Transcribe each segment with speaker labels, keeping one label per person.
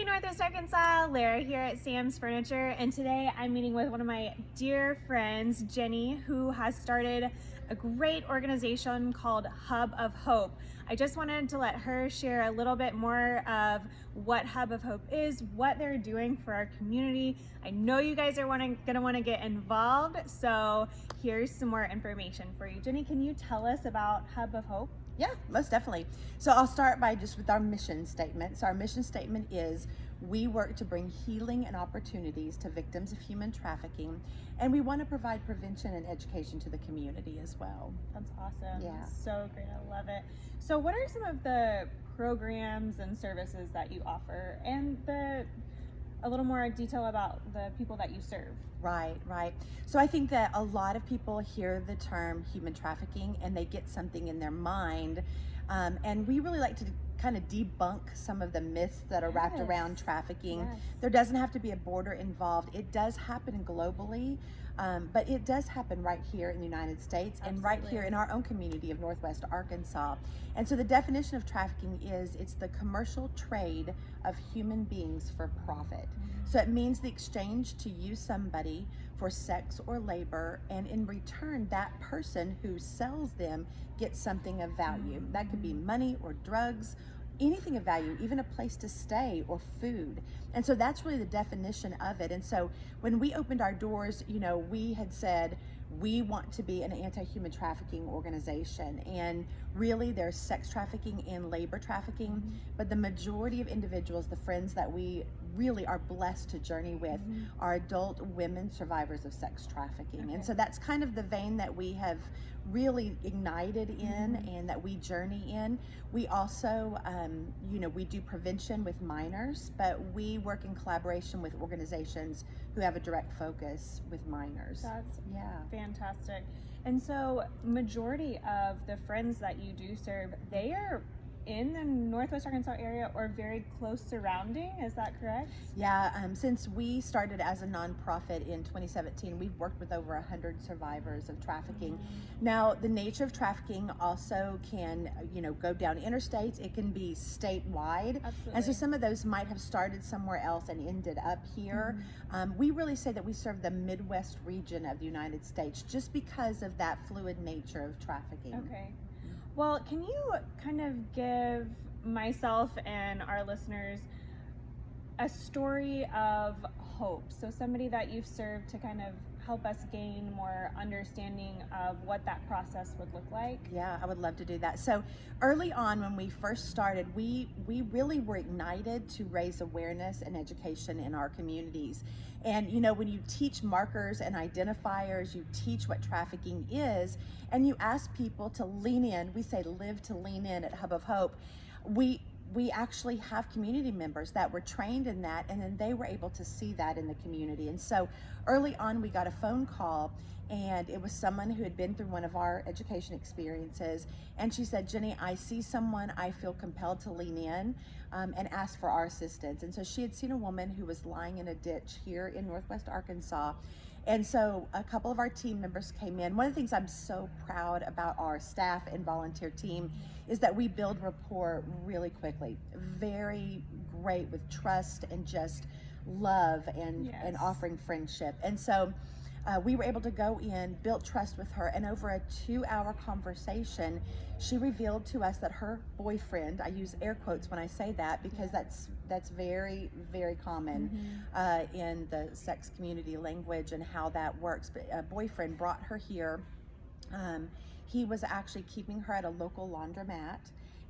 Speaker 1: Hey Northwest Arkansas, Lara here at Sam's Furniture, and today I'm meeting with one of my dear friends, Jenny, who has started a great organization called Hub of Hope. I just wanted to let her share a little bit more of what Hub of Hope is, what they're doing for our community. I know you guys are gonna want to get involved, so here's some more information for you. Jenny, can you tell us about Hub of Hope?
Speaker 2: Yeah, most definitely. So I'll start by just with our mission statement. So our mission statement is we work to bring healing and opportunities to victims of human trafficking, and we want to provide prevention and education to the community as well.
Speaker 1: That's awesome.
Speaker 2: Yeah.
Speaker 1: So great. I love it. So what are some of the programs and services that you offer, and a little more detail about the people that you serve?
Speaker 2: Right. So I think that a lot of people hear the term human trafficking and they get something in their mind. And we really like to kind of debunk some of the myths that are wrapped around trafficking.
Speaker 1: Yes.
Speaker 2: There doesn't have to be a border involved. It does happen globally, but it does happen right here in the United States and right here in our own community of Northwest Arkansas. And so the definition of trafficking is it's the commercial trade of human beings for profit. So it means the exchange to use somebody for sex or labor, and in return, that person who sells them gets something of value. That could be money or drugs, anything of value, even a place to stay or food. And so that's really the definition of it. And so when we opened our doors, we had said, we want to be an anti-human trafficking organization, and really there's sex trafficking and labor trafficking, but the majority of individuals, the friends that we really are blessed to journey with, are adult women survivors of sex trafficking. And so that's kind of the vein that we have really ignited in and that we journey in. We also, we do prevention with minors, but we work in collaboration with organizations who have a direct focus with minors.
Speaker 1: That's fantastic. And so majority of the friends that you do serve, they are in the Northwest Arkansas area or very close surrounding, is that correct?
Speaker 2: Yeah, since we started as a nonprofit in 2017, we've worked with over 100 survivors of trafficking. Now, the nature of trafficking also can, go down interstates. It can be statewide.
Speaker 1: Absolutely.
Speaker 2: And so some of those might have started somewhere else and ended up here. We really say that we serve the Midwest region of the United States just because of that fluid nature of trafficking.
Speaker 1: Okay. Well, can you kind of give myself and our listeners a story of hope? So somebody that you've served to kind of help us gain more understanding of what that process would look like?
Speaker 2: Yeah, I would love to do that. So early on when we first started, we really were ignited to raise awareness and education in our communities. And when you teach markers and identifiers, you teach what trafficking is, and you ask people to lean in. We say live to lean in at Hub of Hope. We actually have community members that were trained in that, and then they were able to see that in the community. And so early on, we got a phone call, and it was someone who had been through one of our education experiences. And she said, Jenny, I see someone, I feel compelled to lean in and ask for our assistance. And so she had seen a woman who was lying in a ditch here in Northwest Arkansas. And so a couple of our team members came in. One of the things I'm so proud about our staff and volunteer team is that we build rapport really quickly. Very great with trust and just love and offering friendship. And so we were able to go in, build trust with her, and over a 2-hour conversation, she revealed to us that her boyfriend, I use air quotes when I say that because that's very, very common in the sex community language and how that works. But a boyfriend brought her here. He was actually keeping her at a local laundromat,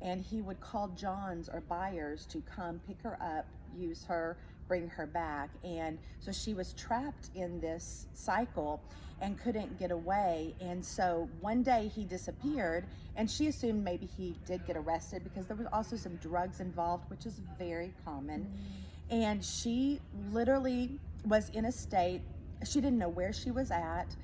Speaker 2: and he would call Johns or buyers to come pick her up, use her, bring her back. And so she was trapped in this cycle and couldn't get away. And so one day he disappeared, and she assumed maybe he did get arrested because there was also some drugs involved, which is very common. And she literally was in a state, she didn't know where she was at.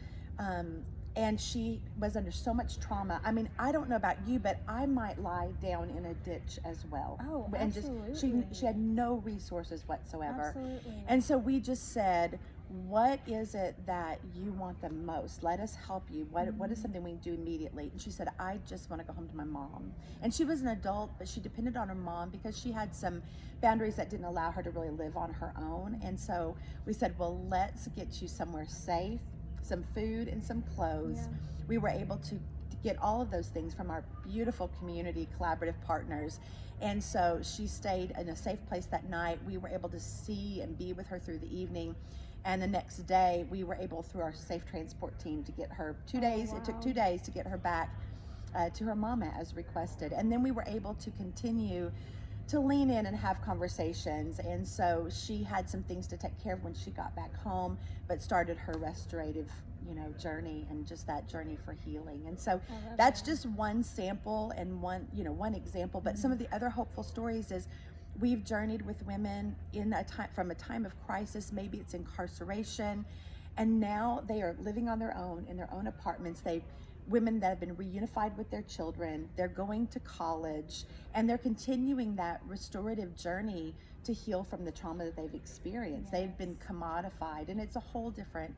Speaker 2: and she was under so much trauma. I mean, I don't know about you, but I might lie down in a ditch as well.
Speaker 1: Oh,
Speaker 2: and just
Speaker 1: absolutely.
Speaker 2: she had no resources whatsoever.
Speaker 1: Absolutely.
Speaker 2: And so we just said, what is it that you want the most? Let us help you. What is something we can do immediately? And she said, I just want to go home to my mom. And she was an adult, but she depended on her mom because she had some boundaries that didn't allow her to really live on her own. And so we said, well, let's get you somewhere safe, some food and some clothes.
Speaker 1: Yeah.
Speaker 2: We were able to get all of those things from our beautiful community collaborative partners. And so she stayed in a safe place that night. We were able to see and be with her through the evening. And the next day we were able, through our safe transport team, to get her 2 days.
Speaker 1: Wow.
Speaker 2: It took 2 days to get her back to her mama as requested. And then we were able to continue to lean in and have conversations. And so she had some things to take care of when she got back home, but started her restorative, journey, and just that journey for healing. And so that's just one sample and one example. But some of the other hopeful stories is we've journeyed with women from a time of crisis, maybe it's incarceration, and now they are living on their own in their own apartments. Women that have been reunified with their children, they're going to college, and they're continuing that restorative journey to heal from the trauma that they've experienced.
Speaker 1: Yes.
Speaker 2: They've been commodified, and it's a whole different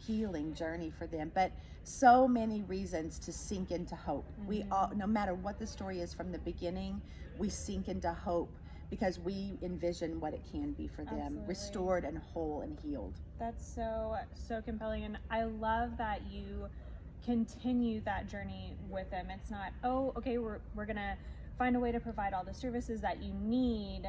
Speaker 2: healing journey for them. But so many reasons to sink into hope. We all, no matter what the story is from the beginning, we sink into hope because we envision what it can be for them.
Speaker 1: Absolutely.
Speaker 2: Restored and whole and healed.
Speaker 1: That's so compelling, and I love that you continue that journey with them. It's not, oh, okay, we're gonna find a way to provide all the services that you need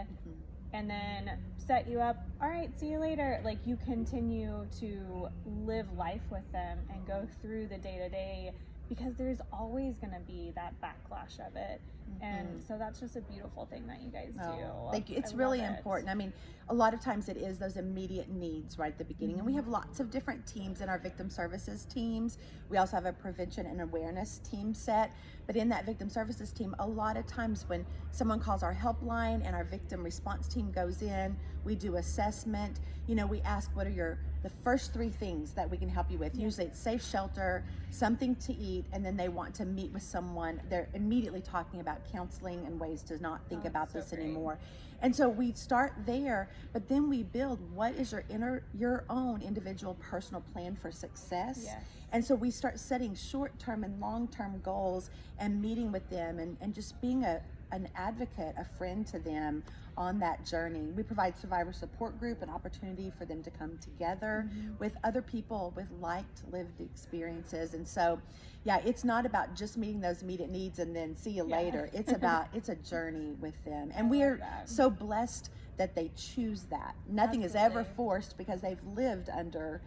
Speaker 1: and then set you up, all right, see you later. Like, you continue to live life with them and go through the day-to-day, because there's always going to be that backlash of it. And so that's just a beautiful thing that you guys do.
Speaker 2: Thank you. It's really important. I mean, a lot of times it is those immediate needs right at the beginning. And we have lots of different teams in our victim services teams. We also have a prevention and awareness team set. But in that victim services team, a lot of times when someone calls our helpline and our victim response team goes in, we do assessment. We ask, what are the first 3 things that we can help you with? Usually it's safe shelter, something to eat, and then they want to meet with someone. They're immediately talking about counseling and ways to not think about this anymore. And so we start there, but then we build, what is your own individual personal plan for success?
Speaker 1: Yes.
Speaker 2: And so we start setting short-term and long-term goals and meeting with them and just being an advocate, a friend to them on that journey. We provide survivor support group, an opportunity for them to come together with other people with lived experiences. And so, it's not about just meeting those immediate needs and then see you later. It's a journey with them. And we are so blessed that they choose that. Nothing is ever forced because they've lived under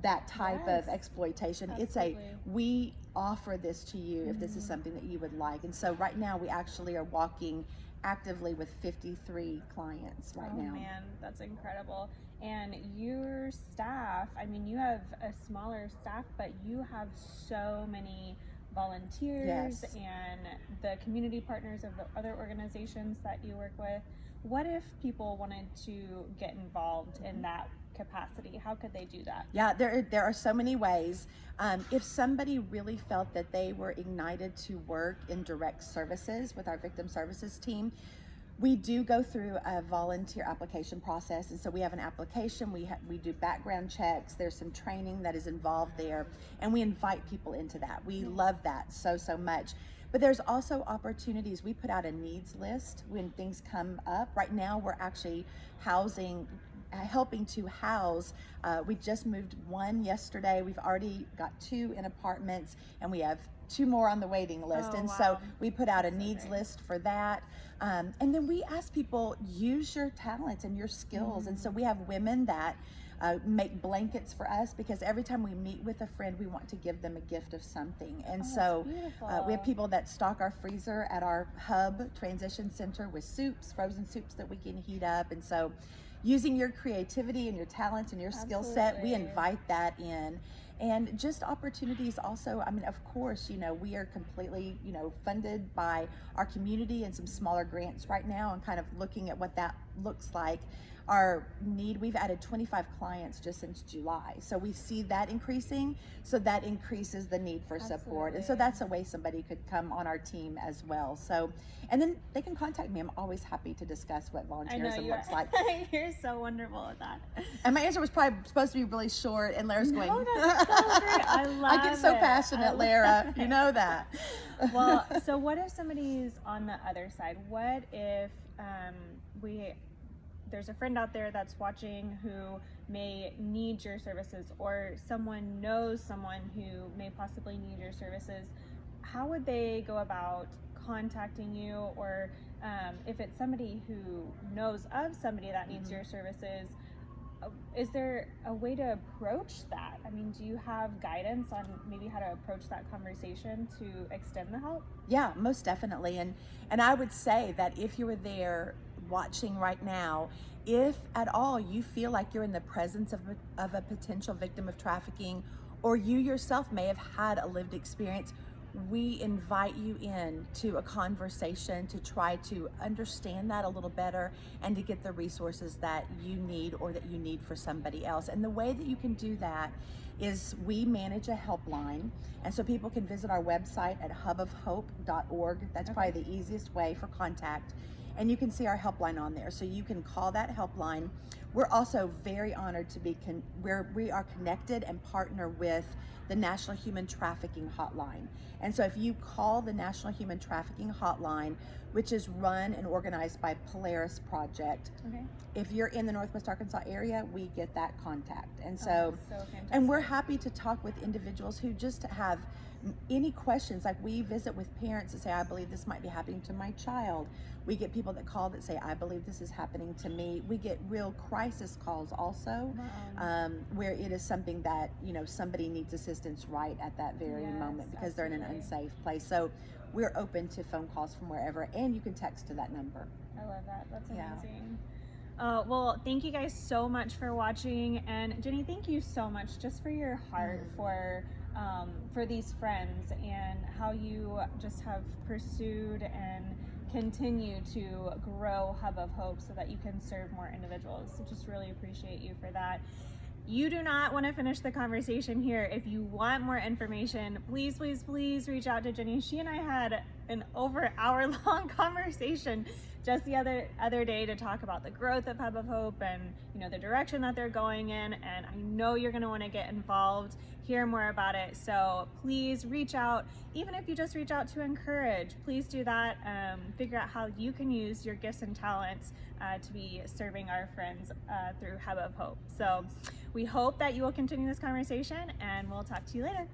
Speaker 2: that type of exploitation.
Speaker 1: Absolutely.
Speaker 2: We offer this to you if this is something that you would like. And so right now we actually are walking actively with 53 clients now.
Speaker 1: Oh man, that's incredible. And your staff, I mean, you have a smaller staff, but you have so many volunteers and the community partners of the other organizations that you work with. What if people wanted to get involved in that capacity? How could they do that?
Speaker 2: Yeah, there are so many ways. If somebody really felt that they were ignited to work in direct services with our victim services team, we do go through a volunteer application process. And so we have an application, we do background checks, there's some training that is involved there, and we invite people into that. We love that so much. But there's also opportunities. We put out a needs list when things come up. Right now we're actually helping to house. We just moved 1 yesterday. We've already got 2 in apartments, and we have 2 more on the waiting list. So we put out a needs list for that. And then we ask people, use your talents and your skills. And so we have women that make blankets for us, because every time we meet with a friend, we want to give them a gift of something. And so we have people that stock our freezer at our Hub Transition Center with soups, frozen soups that we can heat up. And so using your creativity and your talents and your skill set, we invite that in. And just opportunities also, I mean, of course, we are completely, funded by our community and some smaller grants right now, and kind of looking at what that looks like. Our need, we've added 25 clients just since July. So we see that increasing. So that increases the need for support. And so that's a way somebody could come on our team as well. So, and then they can contact me. I'm always happy to discuss what volunteerism looks like.
Speaker 1: You're so wonderful at that.
Speaker 2: And my answer was probably supposed to be really short, and Lara's going,
Speaker 1: that's so great. I love
Speaker 2: I get so
Speaker 1: it.
Speaker 2: passionate, Lara. You know that.
Speaker 1: Well, so what if somebody's on the other side? What if there's a friend out there that's watching who may need your services, or someone knows someone who may possibly need your services? How would they go about contacting you? Or if it's somebody who knows of somebody that needs your services, is there a way to approach that? I mean, do you have guidance on maybe how to approach that conversation to extend the help?
Speaker 2: Yeah, most definitely. And I would say that if you were there watching right now, if at all you feel like you're in the presence of a potential victim of trafficking, or you yourself may have had a lived experience, we invite you in to a conversation to try to understand that a little better and to get the resources that you need or that you need for somebody else. And the way that you can do that is we manage a helpline. And so people can visit our website at hubofhope.org. That's probably the easiest way for contact. And you can see our helpline on there. So you can call that helpline. We're also very honored to be, we are connected and partner with the National Human Trafficking Hotline. And so if you call the National Human Trafficking Hotline, which is run and organized by Polaris Project, if you're in the Northwest Arkansas area, we get that contact. And so and we're happy to talk with individuals who just have any questions. Like, we visit with parents that say, I believe this might be happening to my child. We get people that call that say, I believe this is happening to me. We get real crisis calls also, where it is something that, you know, somebody needs assistance right at that very moment because they're in an unsafe place. So we're open to phone calls from wherever, and you can text to that number.
Speaker 1: I love that. That's amazing. Well, thank you guys so much for watching. And Jenny, thank you so much just for your heart for these friends, and how you just have pursued and continue to grow Hub of Hope so that you can serve more individuals. So just really appreciate you for that. You do not want to finish the conversation here. If you want more information, please, please, please reach out to Jenny. She and I had an over hour-long conversation just the other day to talk about the growth of Hub of Hope and, you know, the direction that they're going in. And I know you're going to want to get involved, hear more about it. So please reach out. Even if you just reach out to encourage, please do that. Figure out how you can use your gifts and talents to be serving our friends through Hub of Hope. So we hope that you will continue this conversation, and we'll talk to you later.